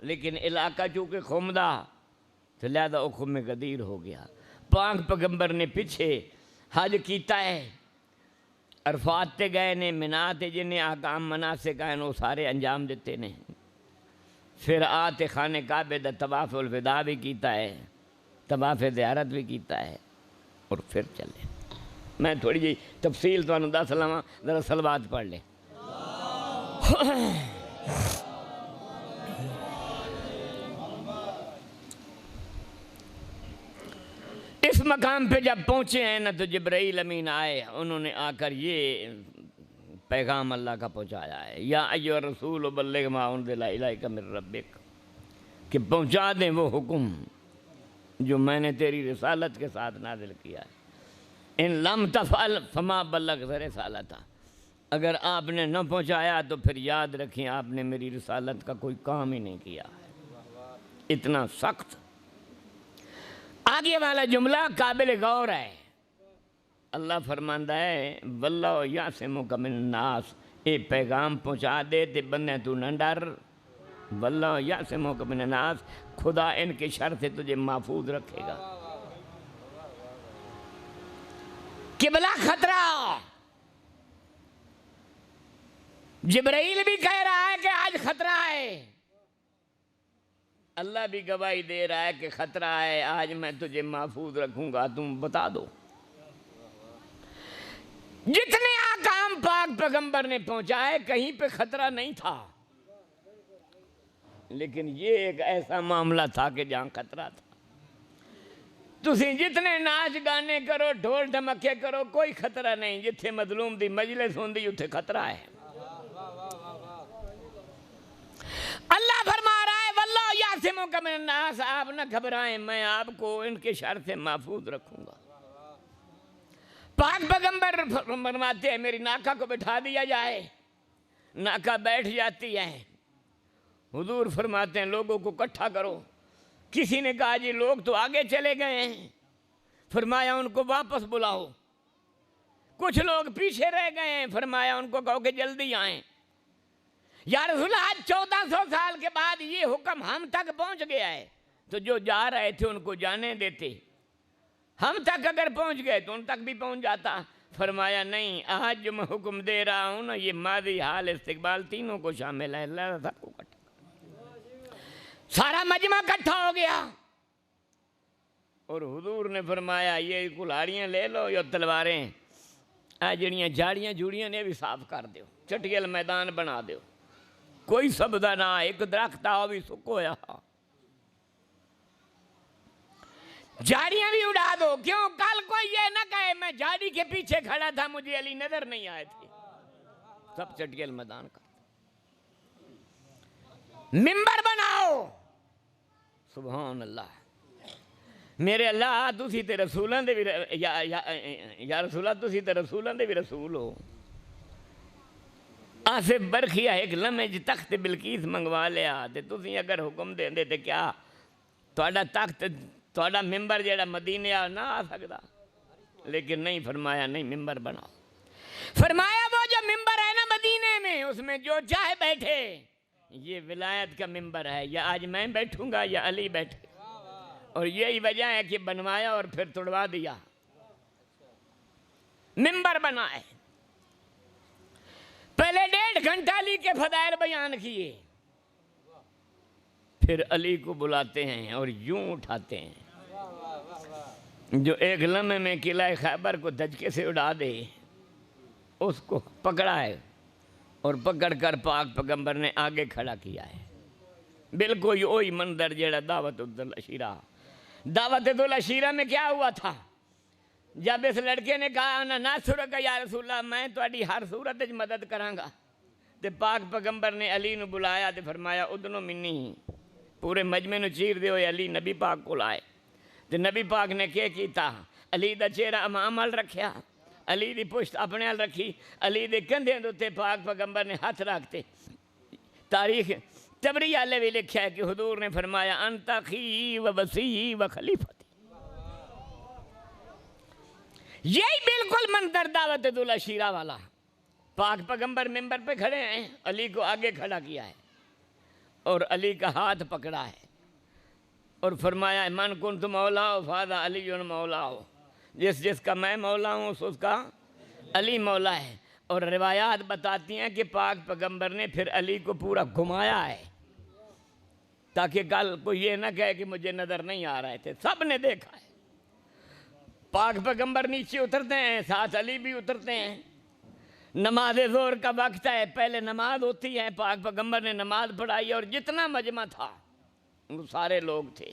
لیکن علاقہ چونکہ خم دا تو لہذا وہ خم غدیر ہو گیا۔ پاک پیغمبر نے پیچھے حج کیتا ہے، عرفات تے گئے نے، منا تے جنہیں احکام مناسک ہیں وہ سارے انجام دیتے نے، پھر آتے خانے کعبے دا طواف الوداع بھی کیتا ہے، طواف زیارت بھی کیتا ہے، اور پھر چلے۔ میں تھوڑی جی تفصیل تو دس لواں، ذرا صلوات پڑھ لیں۔ مقام پہ جب پہنچے ہیں نا تو جبرائیل امین آئے، انہوں نے آ کر یہ پیغام اللہ کا پہنچایا ہے، یا ایھا الرسول بلغ ما انزل الیک من ربک، کہ پہنچا دیں وہ حکم جو میں نے تیری رسالت کے ساتھ نازل کیا ہے۔ ان لم تفعل فما بلغت رسالتہ، اگر آپ نے نہ پہنچایا تو پھر یاد رکھیں آپ نے میری رسالت کا کوئی کام ہی نہیں کیا ہے۔ اتنا سخت۔ آگے والا جملہ قابل غور ہے۔ اللہ فرماندہ ہے واللہ یعصمک من الناس، اے پیغام پہنچا دے تے بندے تو نہ ڈر، واللہ یعصمک من الناس، خدا ان کے شر سے تجھے محفوظ رکھے گا۔ قبلہ خطرہ، جبرائیل بھی کہہ رہا ہے کہ آج خطرہ ہے، اللہ بھی گواہی دے رہا ہے کہ خطرہ ہے، آج میں تجھے محفوظ رکھوں گا، تم بتا دو۔ جتنے احکام پاک پیغمبر نے پہنچائے کہیں پہ خطرہ نہیں تھا، لیکن یہ ایک ایسا معاملہ تھا کہ جہاں خطرہ تھا۔ تسی جتنے ناچ گانے کرو، ڈھول ڈھمکے کرو، کوئی خطرہ نہیں، جتھے مظلوم دی مجلس ہوندی اتھے خطرہ ہے۔ اللہ فرما رہا ہے واللہ یعصمک من الناس، آپ نہ گھبرائیں، میں آپ کو ان کے شر سے محفوظ رکھوں گا۔ پاک پیغمبر فرماتے ہیں میری ناکہ کو بٹھا دیا جائے، ناکہ بیٹھ جاتی ہے، حضور فرماتے ہیں لوگوں کو اکٹھا کرو۔ کسی نے کہا جی لوگ تو آگے چلے گئے ہیں، فرمایا ان کو واپس بلاؤ۔ کچھ لوگ پیچھے رہ گئے ہیں، فرمایا ان کو کہو کہ جلدی آئیں۔ یا رسول اللہ آج 1400 سال کے بعد یہ حکم ہم تک پہنچ گیا ہے، تو جو جا رہے تھے ان کو جانے دیتے، ہم تک اگر پہنچ گئے تو ان تک بھی پہنچ جاتا۔ فرمایا نہیں، آج جو میں حکم دے رہا ہوں نا یہ ماضی، حال، استقبال تینوں کو شامل ہے، اللہ سب کو کٹھا۔ سارا مجمع کٹھا ہو گیا اور حضور نے فرمایا یہ کلاڑیاں لے لو یا تلواریں، جڑیاں جھاڑیاں جھوڑیاں نے بھی صاف کر دیو، چٹیل میدان بنا دیو، کوئی سبدہ نہ، ایک درخت آو بھی سکویا، جھاڑیاں بھی اڑا دو۔ کیوں؟ کل کوئی یہ نہ کہے میں جھاڑی کے پیچھے کھڑا تھا مجھے علی نظر نہیں آئے تھے، سب چٹیل میدان کا۔ ممبر بناؤ، سبحان اللہ، میرے اللہ تسی تے رسولاں دے بھی یا رسولہ تسی تے رسولاں دے بھی رسول ہو۔ آصف برخیا ایک لمحے جی تخت بلقیس منگوا لیا تے تسی اگر حکم دیں دے تے کیا تہاڈا تخت تہاڈا ممبر جیڑا مدینے آ نہ آ سکدا، لیکن نہیں، فرمایا نہیں ممبر بناؤ۔ فرمایا وہ جو ممبر ہے نا مدینے میں اس میں جو چاہے بیٹھے، یہ ولایت کا ممبر ہے، یا آج میں بیٹھوں گا یا علی بیٹھے، اور یہی وجہ ہے کہ بنوایا اور پھر توڑوا دیا، ممبر بنائے۔ پہلے 1.5 گھنٹہ علی کے فضائل بیان کیے، پھر علی کو بلاتے ہیں اور یوں اٹھاتے ہیں جو ایک لمحے میں قلعہ خیبر کو دھچکے سے اڑا دے، اس کو پکڑا ہے اور پکڑ کر پاک پیغمبر نے آگے کھڑا کیا ہے۔ بالکل وہی منظر جیڑا دعوت العشیرہ۔ دعوت العشیرہ میں کیا ہوا تھا؟ جب اس لڑکے نے کہا انا ناصرک یا رسول اللہ، میں تہاڈی ہر صورت وچ مدد کراں گا، تے پاک پیغمبر نے علی نو بلایا تے فرمایا ادنو منی، پورے مجمع نو چیر دے ہوئے علی نبی پاک کو لائے، تے نبی پاک نے کیا کیتا؟ علی دا چہرہ امام ال رکھیا، علی دی پشت اپنے ال رکھی، علی دے کندھے دے تے پاک پیغمبر نے ہاتھ رکھتے۔ تاریخ تبری والے بھی لکھا ہے کہ حضور نے فرمایا انت اخی و وصی و خلیفتی۔ یہی بالکل منظر دعوت العشیرہ والا، پاک پیغمبر ممبر پہ کھڑے ہیں، علی کو آگے کھڑا کیا ہے اور علی کا ہاتھ پکڑا ہے اور فرمایا من کنت مولا فہذا علی مولا، جس کا میں مولا ہوں اس کا علی مولا ہے۔ اور روایات بتاتی ہیں کہ پاک پیغمبر نے پھر علی کو پورا گھمایا ہے تاکہ کل کو یہ نہ کہے کہ مجھے نظر نہیں آ رہے تھے، سب نے دیکھا ہے۔ پاک پیغمبر نیچے اترتے ہیں، ساتھ علی بھی اترتے ہیں۔ نماز ظہر کا وقت ہے، پہلے نماز ہوتی ہے، پاک پیغمبر نے نماز پڑھائی اور جتنا مجمع تھا وہ سارے لوگ تھے،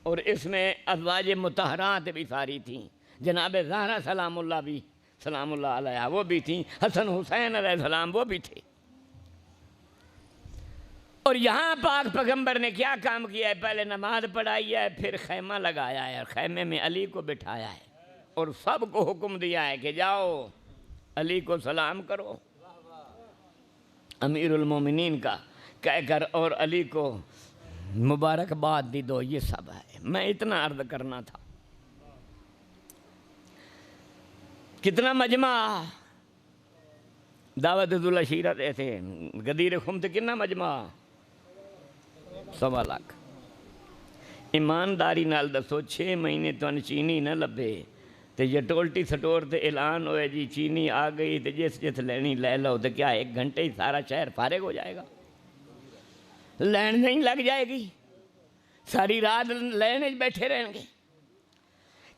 اور اس میں ازواج مطہرات بھی ساری تھیں، جناب زہرا سلام اللہ بھی سلام اللہ علیہ وہ بھی تھیں، حسن حسین علیہ السلام وہ بھی تھے۔ اور یہاں پاک پیغمبر نے کیا کام کیا ہے؟ پہلے نماز پڑھائی ہے، پھر خیمہ لگایا ہے، اور خیمے میں علی کو بٹھایا ہے، اور سب کو حکم دیا ہے کہ جاؤ علی کو سلام کرو، امیر المومنین کا کہہ کر، اور علی کو مبارکباد دی دو۔ یہ سب ہے، میں اتنا عرض کرنا تھا۔ کتنا مجمع دعوت ذوالعشیرہ تھے، غدیر خمت کتنا مجمع 1.25 لاکھ۔ ایمانداری نال دسو 6 مہینے تو چینی نہ لبے تو یہ ٹولٹی سٹور تے اعلان ہوئے جی چینی آ گئی تو جس جس لینی لے لو، تو کیا 1 گھنٹے ہی سارا شہر فارغ ہو جائے گا؟ لین نہیں لگ جائے گی، ساری رات لین بیٹھے رہیں گے۔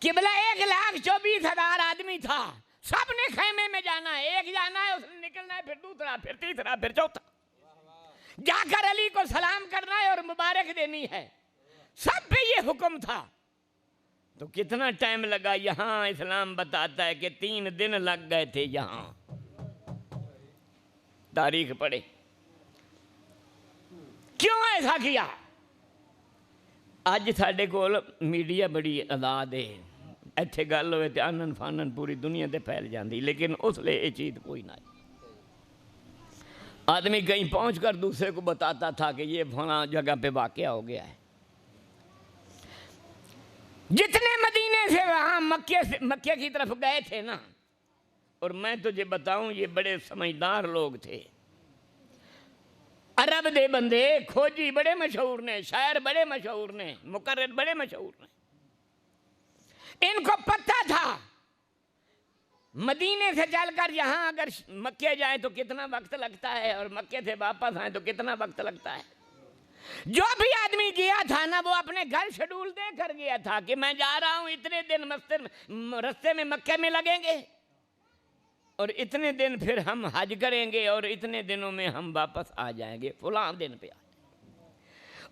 قبلہ 1,24,000 آدمی تھا، سب نے خیمے میں جانا ہے، ایک جانا ہے، اس نے نکلنا ہے، پھر دوسرا، پھر تیسرا، پھر چوتھا، جا کر علی کو سلام کرنا ہے اور مبارک دینی ہے۔ سب پہ یہ حکم تھا۔ تو کتنا ٹائم لگا؟ یہاں اسلام بتاتا ہے کہ 3 دن لگ گئے تھے یہاں۔ تاریخ پڑھے کیوں ایسا کیا؟ اج ساڈے کول میڈیا بڑی آزاد ہے، ایتھے گل ہوئے تے آنن فانن پوری دنیا تے پھیل جاندی، لیکن اس لیے یہ چیز کوئی نہ ہے۔ آدمی کہیں پہنچ کر دوسرے کو بتاتا تھا کہ یہ فلاں جگہ پہ واقعہ ہو گیا ہے۔ جتنے مدینے سے وہاں مکے کی طرف گئے تھے نا، اور میں تجھے بتاؤں یہ بڑے سمجھدار لوگ تھے، عرب دے بندے، کھوجی بڑے مشہور نے، شاعر بڑے مشہور نے، مقرر بڑے مشہور نے۔ ان کو پتہ تھا مدینے سے چل کر یہاں اگر مکے جائیں تو کتنا وقت لگتا ہے، اور مکے سے واپس آئیں تو کتنا وقت لگتا ہے۔ جو بھی آدمی گیا تھا نا، وہ اپنے گھر شیڈول دے کر گیا تھا کہ میں جا رہا ہوں، اتنے دن رستے میں مکے میں لگیں گے، اور اتنے دن پھر ہم حج کریں گے، اور اتنے دنوں میں ہم واپس آ جائیں گے، فلاں دن پہ آ جائیں گے۔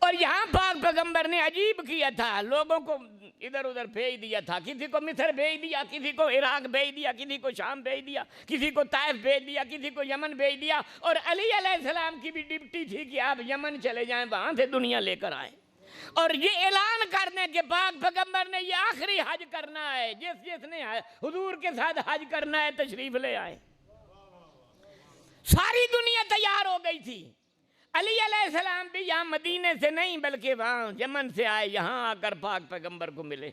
اور یہاں پاک پیغمبر نے عجیب کیا تھا، لوگوں کو ادھر ادھر بھیج دیا تھا، کسی کو مصر بھیج دیا، کسی کو عراق بھیج دیا، کسی کو شام بھیج دیا، کسی کو طائف بھیج دیا، کسی کو یمن بھیج دیا، اور علی علیہ السلام کی بھی ڈپٹی تھی کہ آپ یمن چلے جائیں، وہاں سے دنیا لے کر آئیں، اور یہ اعلان کرنے کے پاک پیغمبر نے یہ آخری حج کرنا ہے، جس نے حضور کے ساتھ حج کرنا ہے تشریف لے آئے۔ ساری دنیا تیار ہو گئی تھی۔ علی علیہ السلام بھی یہاں مدینے سے نہیں بلکہ وہاں یمن سے آئے، یہاں آ کر پاک پیغمبر کو ملے۔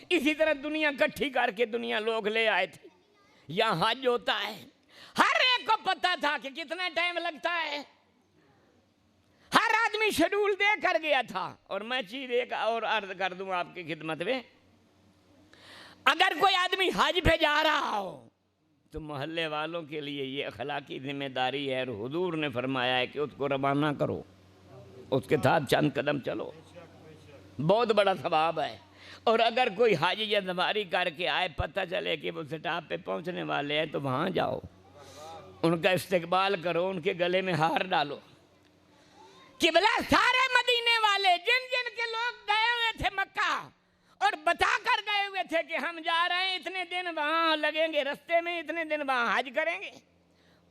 اسی طرح دنیا کٹھی کر کے دنیا لوگ لے آئے تھے۔ یہاں حج ہوتا ہے، ہر ایک کو پتا تھا کہ کتنا ٹائم لگتا ہے، ہر آدمی شیڈول دے کر گیا تھا۔ اور میں چیز ایک اور عرض کر دوں آپ کی خدمت میں، اگر کوئی آدمی حج پہ جا رہا ہو تو محلے والوں کے لیے یہ اخلاقی ذمہ داری ہے، اور حضور نے فرمایا ہے کہ اس کو روانہ کرو، اس کے ساتھ چند قدم چلو، بہت بڑا ثواب ہے۔ اور اگر کوئی حج یا سواری کر کے آئے، پتہ چلے کہ وہ سٹاپ پہ پہنچنے والے ہیں، تو وہاں جاؤ، ان کا استقبال کرو، ان کے گلے میں ہار ڈالو۔ قبلہ سارے مدینے والے جن جن کے لوگ گئے ہوئے تھے مکہ اور بتا کر گئے ہوئے تھے کہ ہم جا رہے ہیں، اتنے دن وہاں لگیں گے رستے میں، اتنے دن وہاں حج کریں گے،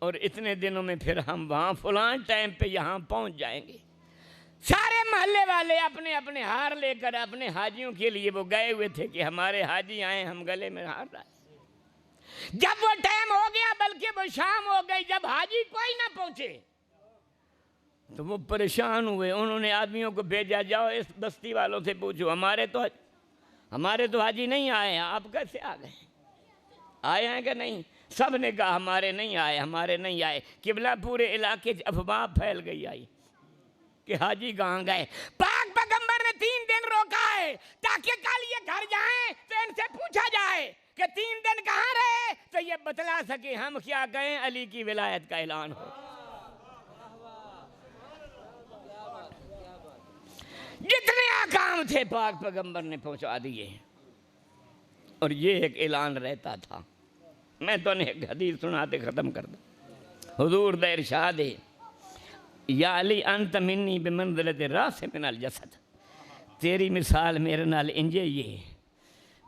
اور اتنے دنوں میں پھر ہم وہاں فلاں ٹائم پہ یہاں پہنچ جائیں گے۔ سارے محلے والے اپنے اپنے ہار لے کر اپنے حاجیوں کے لیے وہ گئے ہوئے تھے کہ ہمارے حاجی آئیں، ہم گلے میں ہار ڈالیں۔ جب وہ ٹائم ہو گیا، بلکہ وہ شام ہو گئی، جب حاجی کوئی نہ پہنچے تو وہ پریشان ہوئے۔ انہوں نے آدمیوں کو بھیجا، جاؤ اس بستی والوں سے پوچھو، ہمارے تو حاجی نہیں آئے ہیں، آپ کیسے آ گئے؟ آئے ہیں کہ نہیں؟ سب نے کہا ہمارے نہیں آئے، ہمارے نہیں آئے۔ قبلہ پورے علاقے افواہ پھیل گئی آئی کہ حاجی کہاں گئے۔ پاک پیغمبر نے 3 دن روکا ہے تاکہ کل یہ گھر جائیں تو ان سے پوچھا جائے کہ 3 دن کہاں رہے، تو یہ بتلا سکے ہم کیا کہیں، علی کی ولایت کا اعلان ہو۔ جتنے احکام تھے پاک پیغمبر نے پہنچا دیے، اور یہ ایک اعلان رہتا تھا۔ میں تو انہیں ایک حدیث سناتے ختم کر دوں۔ حضور دا ارشاد ہے، یا علی انت منی بمنزلت الراس من الجسد، تیری مثال میرے نال انجے ہی ہے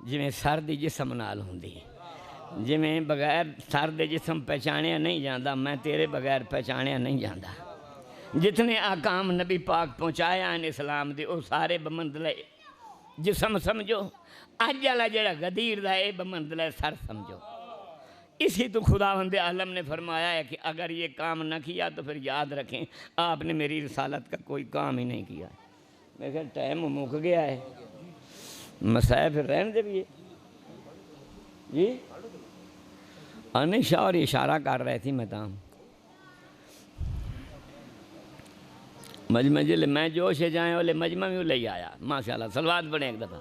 جویں سر دی جسم نال ہوندی، جویں بغیر سر دے جسم پہچانیا نہیں جاندا، میں تیرے بغیر پہچانیا نہیں جاندا۔ جتنے احکام نبی پاک پہنچایا ہیں اسلام دی وہ سارے بمنزلے جسم سمجھو، اج والا جڑا غدیر دا اے بمنزلے سر سمجھو۔ اسی تو خداوند عالم نے فرمایا ہے کہ اگر یہ کام نہ کیا تو پھر یاد رکھیں آپ نے میری رسالت کا کوئی کام ہی نہیں کیا۔ میں کہا ٹائم مک گیا ہے، مسائل پھر رہن دے بھی ہے جی۔ انشاء اور اشارہ کر رہے تھی میں تام مجمع جلے میں جوش جائیں والے مجمع میں لے آیا ماشاءاللہ۔ صلوات پڑھیں ایک دفعہ۔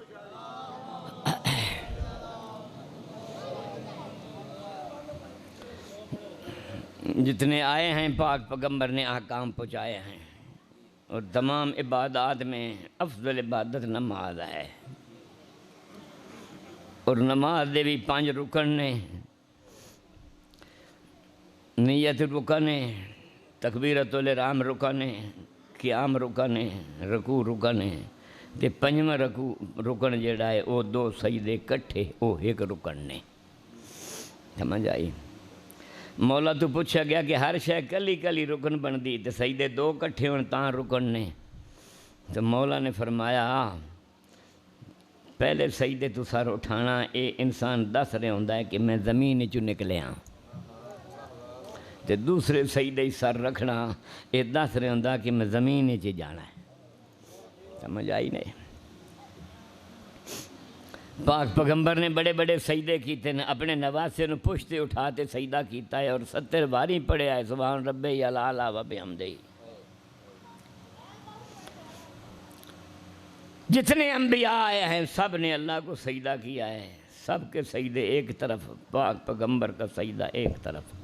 جتنے آئے ہیں پاک پیغمبر نے احکام پہنچائے ہیں، اور تمام عبادات میں افضل عبادت نماز ہے، اور نماز دے بھی 5 رکن نے، نیت رکن ہے، تکبیرۃ الاحرام رکن ہے، قیام رکن ہے، رکوع رکن ہے، تے 5واں رکن جڑا ہے وہ 2 سجدے کٹھے وہ 1 رکن نے۔ سمجھ آئی؟ مولا تو پوچھا گیا کہ ہر شے کلی کلی رکن بندی تے سجدے 2 کٹھے ہون تاں رکن نے، تو مولا نے فرمایا پہلے سجدے تو سر اٹھانا اے انسان دس رہے ہوندا ہے کہ میں زمین چوں نکلے ہاں، تے دوسرے سجدے سر رکھنا اے دس رہے ہوندا کہ میں زمین چ جانا ہے۔ سمجھ آئی نہیں؟ پاک پیغمبر نے بڑے بڑے سجدے کیتے ہیں، اپنے نواسے نو پشتے اٹھاتے سجدہ کیتا ہے اور 70 باری پڑھیا ہے سبحان ربی الاعلی و بحمدہ۔ جتنے انبیاء آئے ہیں سب نے اللہ کو سجدہ کیا ہے، سب کے سجدے ایک طرف، پاک پیغمبر کا سجدہ ایک طرف،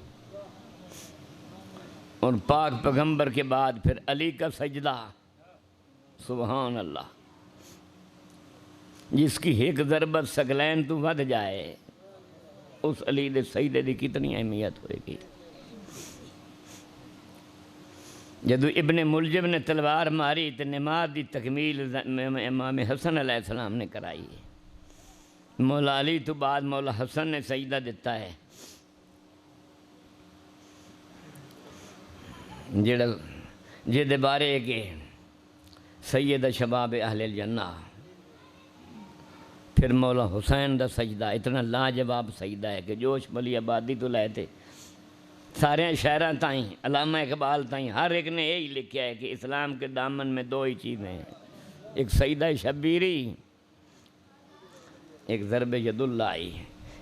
اور پاک پیغمبر کے بعد پھر علی کا سجدہ سبحان اللہ، جس کی ایک ضربت ثقلین تو ود جائے اس علی دے سجدے دی کتنی اہمیت ہوئے گی۔ جدو ابن ملجم نے تلوار ماری تو نماز دی تکمیل امام حسن علیہ السلام نے کرائی ہے، مولا علی تو بعد مولا حسن نے سجدہ دیتا ہے، جہدے بارے کہ سید شباب اہل الجنہ، پھر مولا حسین دا سجدہ اتنا لاجواب سجدہ ہے کہ جوش ملی آبادی تو لائے تھے سارے شہران تائیں، علامہ اقبال تائیں، ہر ایک نے یہی لکھا ہے کہ اسلام کے دامن میں 2 ہی چیزیں ہیں، ایک سجدہ شبیری، ایک ضرب ید اللہ۔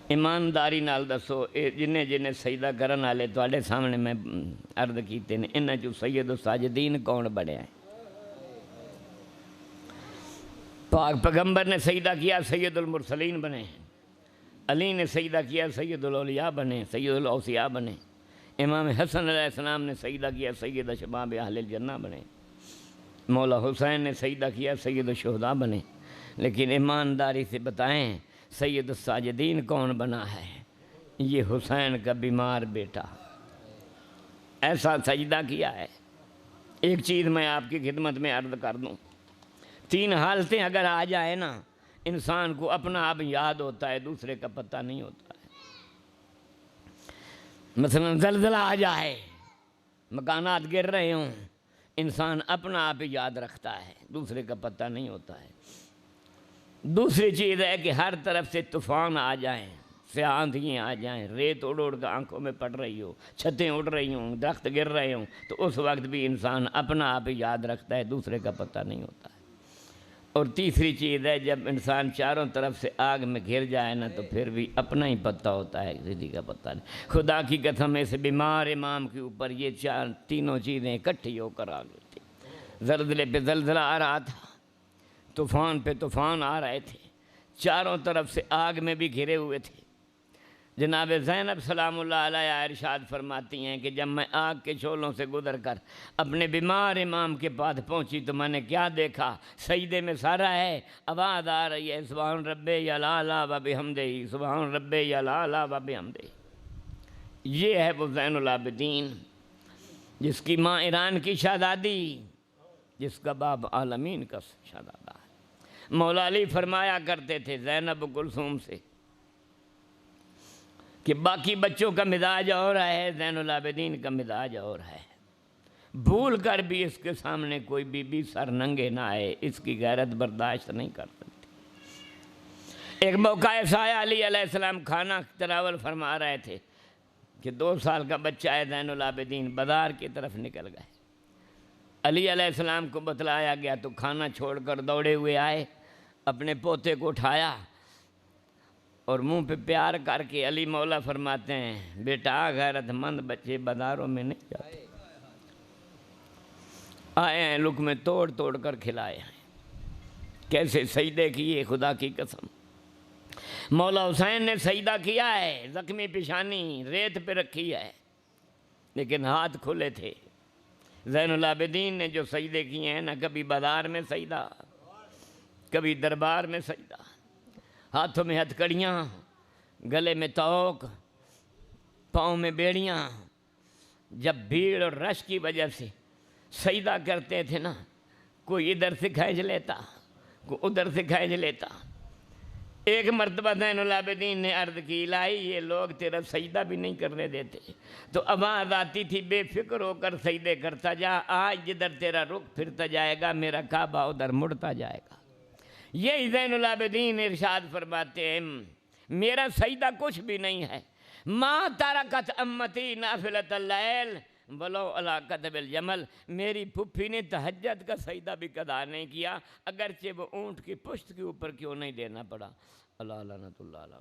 ایمانداری نال دسو جنہیں جنہیں سجدہ کرن والے تواڈے سامنے میں عرض کیتے ہیں، انہاں چوں سید الساجدین کون بڑے ہیں؟ پاک پیغمبر نے سجدہ کیا سید المرسلین بنے، علی نے سجدہ کیا سید الاولیاء بنے، سید الاوصیاء بنے، امام حسن علیہ السلام نے سجدہ کیا سید شباب اہل الجنہ بنے، مولا حسین نے سجدہ کیا سید الشہداء بنے۔ لیکن ایمانداری سے بتائیں سید الساجدین کون بنا ہے؟ یہ حسین کا بیمار بیٹا، ایسا سجدہ کیا ہے۔ ایک چیز میں آپ کی خدمت میں عرض کر دوں، 3 حالتیں اگر آ جائے نا انسان کو اپنا آپ یاد ہوتا ہے، دوسرے کا پتہ نہیں ہوتا ہے۔ مثلا زلزلہ آ جائے، مکانات گر رہے ہوں، انسان اپنا آپ یاد رکھتا ہے، دوسرے کا پتہ نہیں ہوتا ہے۔ دوسری چیز ہے کہ ہر طرف سے طوفان آ جائیں، سیاہ آندھیاں آ جائیں، ریت اڑ اڑ کے آنکھوں میں پڑ رہی ہو، چھتیں اڑ رہی ہوں، درخت گر رہے ہوں، تو اس وقت بھی انسان اپنا آپ یاد رکھتا ہے، دوسرے کا پتہ نہیں ہوتا ہے۔ اور تیسری چیز ہے جب انسان چاروں طرف سے آگ میں گھر جائے نا تو پھر بھی اپنا ہی پتہ ہوتا ہے، کسی کا پتہ نہیں۔ خدا کی قسم اس بیمار امام کے اوپر یہ تینوں چیزیں اکٹھی ہو کر آ گئی تھی۔ زلزلے پہ زلزلہ آ رہا تھا، طوفان پہ طوفان آ رہے تھے، چاروں طرف سے آگ میں بھی گھرے ہوئے تھے۔ جناب زینب سلام اللہ علیہ ارشاد فرماتی ہیں کہ جب میں آگ کے شعلوں سے گزر کر اپنے بیمار امام کے پاس پہنچی تو میں نے کیا دیکھا؟ سجدے میں سارا ہے، آواز آ رہی ہے سبحان ربی الاعلی و بحمدہ، سبحان ربی الاعلی و بحمدہ۔ یہ ہے وہ زین العابدین جس کی ماں ایران کی شہزادی، جس کا باپ عالمین کا شہزادہ ہے۔ مولا علی فرمایا کرتے تھے زینب کلثوم سے کہ باقی بچوں کا مزاج اور ہے، زین العابدین کا مزاج اور ہے، بھول کر بھی اس کے سامنے کوئی بی بی سر ننگے نہ آئے، اس کی غیرت برداشت نہیں کر سکتی۔ ایک موقع ایسا آیا، علی علیہ السلام کھانا تناول فرما رہے تھے کہ 2 سال کا بچہ ہے زین العابدین، بازار کی طرف نکل گئے۔ علی علیہ السلام کو بتلایا گیا تو کھانا چھوڑ کر دوڑے ہوئے آئے، اپنے پوتے کو اٹھایا اور منہ پہ پیار کر کے علی مولا فرماتے ہیں بیٹا غیرت مند بچے بازاروں میں نہیں جاتے، آئے ہیں لقمے توڑ توڑ کر کھلائے ہیں۔ کیسے سجدے کیے، خدا کی قسم مولا حسین نے سجدہ کیا ہے، زخمی پیشانی ریت پہ رکھی ہے لیکن ہاتھ کھلے تھے۔ زین العابدین نے جو سجدے کیے ہیں نہ کبھی بازار میں سجدہ، کبھی دربار میں سجدہ، ہاتھوں میں ہتھکڑیاں، گلے میں توق، پاؤں میں بیڑیاں، جب بھیڑ اور رش کی وجہ سے سجدہ کرتے تھے نا، کوئی ادھر سے کھینچ لیتا، کوئی ادھر سے کھینچ لیتا۔ ایک مرتبہ زین العابدین نے عرض کی الہی یہ لوگ تیرا سجدہ بھی نہیں کرنے دیتے، تو آواز آتی تھی بے فکر ہو کر سجدے کرتا جا، آج جدھر تیرا رخ پھرتا جائے گا میرا کعبہ ادھر مڑتا جائے گا۔ یہی زین العابدین ارشاد فرماتے ہیں میرا سجدہ کچھ بھی نہیں ہے، ما ترکت امتی نافلۃ اللیل ولو علی کتب الجمل، میری پھپھی نے تہجد کا سجدہ بھی قضا نہیں کیا، اگرچہ وہ اونٹ کی پشت کے اوپر کیوں نہیں دینا پڑا۔ اللہ لعنت اللہ علیہ